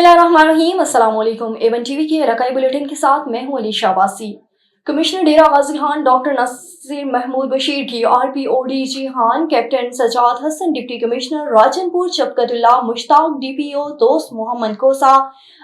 बिस्मिल्लाहिर्रहमानिर्रहीम। अस्सलाम वालेकुम। एवन टीवी के रकाई बुलेटिन के साथ मैं हूं अली शाबासी। कमिश्नर डेरा गाजी खान डॉक्टर नसीर महमूद बशीर की RPODG Khan, captain Sajjad Hassan deputy commissioner Rajanpur, Shafqatullah Mushtaq DPO Dost Muhammad Khosa,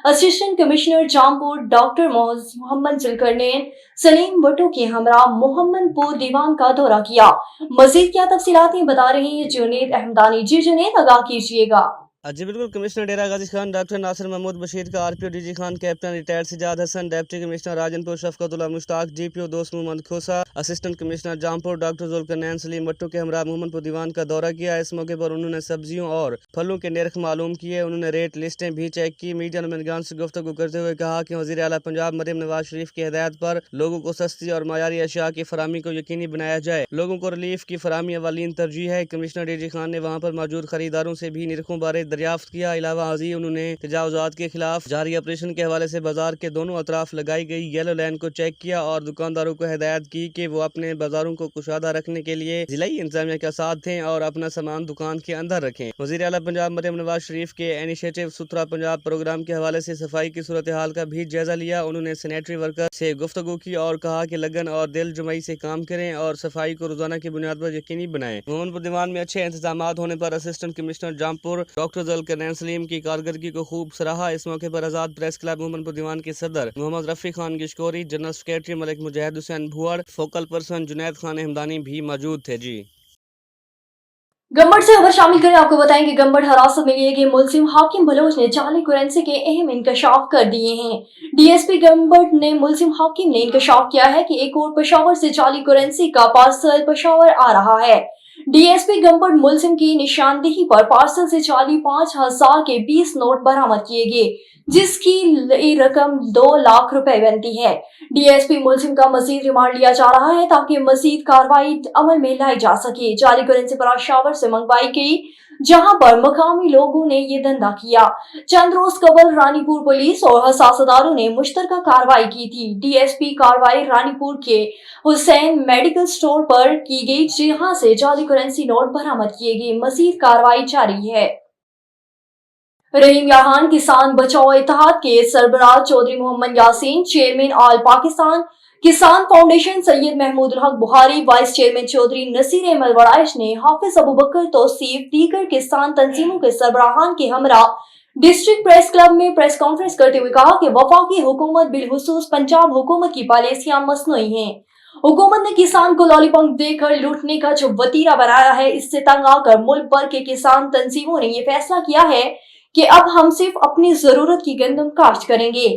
assistant commissioner Jampur doctor Muhammad Zulqarnain Salim Bhutto के हमरा मोहम्मदपुर दीवान का दौरा किया। मजीद क्या तफसीलात बता रहे हैं जुनेद अहमदानी। जी जुनेद, आगाह कीजिएगा। जी बिल्कुल। कमिश्नर डेरा गाजी खान डॉक्टर नासिर महमूद बशीर का RPODG Khan, captain retired Sajjad Hassan, deputy commissioner Rajanpur Shafqatullah Mushtaq DPO Dost Muhammad Khosa, assistant commissioner Jampur doctor Zulqarnain Salim Bhutto के हमरा मोहम्मदपुर दीवान का दौरा किया। इस मौके पर उन्होंने सब्जियों और फलों के नर्ख मालूम किए। उन्होंने रेट लिस्टें भी चेक की। मीडिया नुमाइंदगान से गुफ्तगू करते हुए कहा कि वज़ीर आला पंजाब मरीम नवाज शरीफ की हिदायत पर लोगों को सस्ती और मयारी अशिया की फराहमी को यकीनी बनाया जाए। लोगों को रिलीफ की फराहमी अवलीन तरजीह है। कमिश्नर DG खान ने वहाँ पर मौजूद खरीदारों से भी निरखों बारे दरियाफ्त किया। हाजी उन्होंने तजावुजात के खिलाफ जारी ऑपरेशन के हवाले से बाजार के दोनों अतराफ लगाई गई येलो लाइन को चेक किया और दुकानदारों को हिदायत की कि वो अपने बाजारों को कुशादा रखने के लिए जिलाई इंतजामिया का साथ दें और अपना सामान दुकान के अंदर रखें। वज़ीर आला पंजाब मरीम नवाज शरीफ के इनिशिएटिव सुथरा पंजाब प्रोग्राम के हवाले से सफाई की सूरत हाल का भी जायजा लिया। उन्होंने सैनिटरी वर्कर से गुफ्तगू की और कहा कि लगन और दिल जुमई से काम करें और सफाई को रोजाना की बुनियाद पर यकीनी बनाएं। मोहम्मदपुर दीवान में अच्छे इंतजाम होने पर assistant commissioner Jampur doctor Zulqarnain Saleem की कारकर्दगी को खूब सराहा। इस मौके पर आजाद प्रेस क्लब मोहम्मदपुर दीवान के सदर Muhammad Rafi Khan Gishkori, general secretary Malik Mujahid Hussain Bhuad, focal person Junaid Khan Hamdani भी मौजूद थे। जी गंबड़ से खबर शामिल करें। आपको बताएं कि गंबड़ हिरासत में लिए गए मुलजिम हाकिम बलोच ने जाली करेंसी के अहम इंकशाफ कर दिए हैं। DSP गंबड़ ने मुलजिम हाकिम ने इंकशाफ किया है कि एक और पेशावर से जाली करेंसी का पार्सल पेशावर आ रहा है। DSP गंबड़ मुलजिम की निशानदेही पर पार्सल से जाली 5,000 के 20 नोट बरामद किए गए, जिसकी रकम 2 लाख रुपए बनती है। DSP मुलजिम का मजीद रिमांड लिया जा रहा है ताकि मजीद कार्रवाई अमल में लाई जा सके। जाली करेंसी पेशावर से मंगवाई गई, जहां पर मकामी लोगों ने ये धंधा किया। चंद रोज कबल रानीपुर पुलिस और हसासदारों ने मुश्तरका कार्रवाई की थी। DSP कार्रवाई रानीपुर के हुसैन मेडिकल स्टोर पर की गई, जहां से जाली करेंसी नोट बरामद किए गए। मजीद कार्रवाई जारी है। रहीम याहान किसान बचाओ इत्तेहाद के सरबराह चौधरी मोहम्मद यासीन, चेयरमैन ऑल पाकिस्तान किसान फाउंडेशन सैयद महमूदुल हक बुखारी, वाइस चेयरमैन चौधरी नसीर अहमद वड़ाइश ने हाफिज अबूबकर तौसीफ दीगर किसान तंजीमों के सरबराहान के हमरा डिस्ट्रिक्ट प्रेस क्लब में प्रेस कॉन्फ्रेंस करते हुए कहा कि वफाकी हुकूमत बिलखुसूस पंजाब हुकूमत की पॉलिसियां मसनूई हैं। हुकूमत ने किसान को लॉलीपॉप देकर लूटने का जो वतीरा बनाया है, इससे तंग आकर मुल्क भर के किसान तंजीमों ने यह फैसला किया है कि अब हम सिर्फ अपनी जरूरत की गंदम काश्त करेंगे।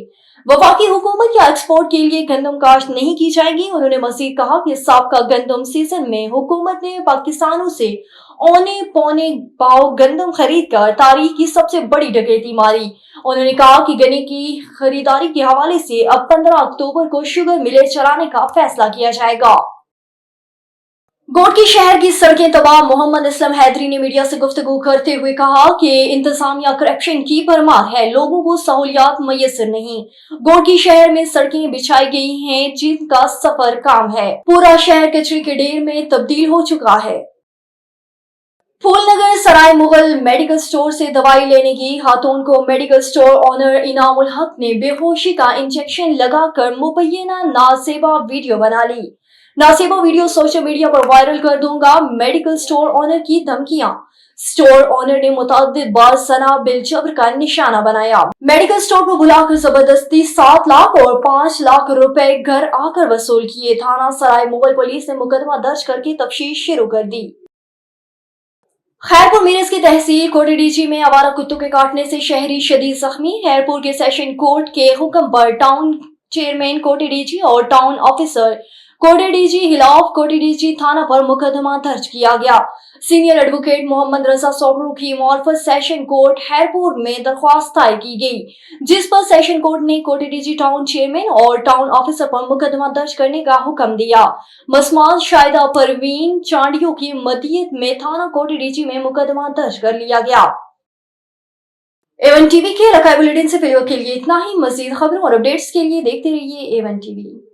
वफाकी हुकूमत या एक्सपोर्ट के लिए गंदम काश्त नहीं की जाएगी। उन्होंने मजीद कहा कि साबका गंदम सीजन में हुकूमत ने पाकिस्तानों से औने पौने भाव गंदम खरीद कर तारीख की सबसे बड़ी डकैती मारी। उन्होंने कहा कि गन्ने की खरीदारी के हवाले से अब 15 अक्टूबर को शुगर मिलें चलाने का फैसला किया जाएगा। गोडकी शहर की सड़कें तबाह। मोहम्मद असलम हैदरी ने मीडिया से गुफ्तगू करते हुए कहा कि इंतजामिया करप्शन की भरमार है, लोगों को सहूलियात मैसर नहीं। गोडकी शहर में सड़कें बिछाई गई हैं जिनका सफर काम है। पूरा शहर कचरे के ढेर में तब्दील हो चुका है। फूलनगर सराय मुगल मेडिकल स्टोर से दवाई लेने की खातून को मेडिकल स्टोर ऑनर इनामुल हक ने बेहोशी का इंजेक्शन लगाकर मुबैना नासेबा वीडियो बना ली। नासेबा वीडियो सोशल मीडिया पर वायरल कर दूंगा, मेडिकल स्टोर ऑनर की धमकियां। स्टोर ऑनर ने मुतअद्दिद बार सना बिल जबर का निशाना बनाया। मेडिकल स्टोर को बुलाकर जबरदस्ती 7 लाख और 5 लाख रुपए घर आकर वसूल किए। थाना सराय मुगल पुलिस ने मुकदमा दर्ज करके तफ्तीश शुरू कर दी। खैरपुर मीरज की तहसील कोटेडीजी में आवारा कुत्तों के काटने से शहरी शदीद जख्मी। खैरपुर के सेशन कोर्ट के हुक्म पर टाउन चेयरमैन कोटेडीजी और टाउन ऑफिसर कोटेडीजी खिलाफ कोटेडीजी थाना पर मुकदमा दर्ज किया गया। सीनियर एडवोकेट मोहम्मद रजा सोमरू की मौरफत सेशन कोर्ट खैरपुर में दरख्वास्त दायर की गई, जिस पर सेशन कोर्ट ने कोटेडीजी टाउन चेयरमैन और टाउन ऑफिसर पर मुकदमा दर्ज करने का हुक्म दिया। मसमात शाहिदा परवीन चांडियों की मदीयत में थाना कोटेडीजी में मुकदमा दर्ज कर लिया गया। एवन टीवी के रकाई बुलेटिन से फिलहाल के लिए इतना ही। मजीद खबरों और अपडेट्स के लिए देखते रहिए एवन टीवी।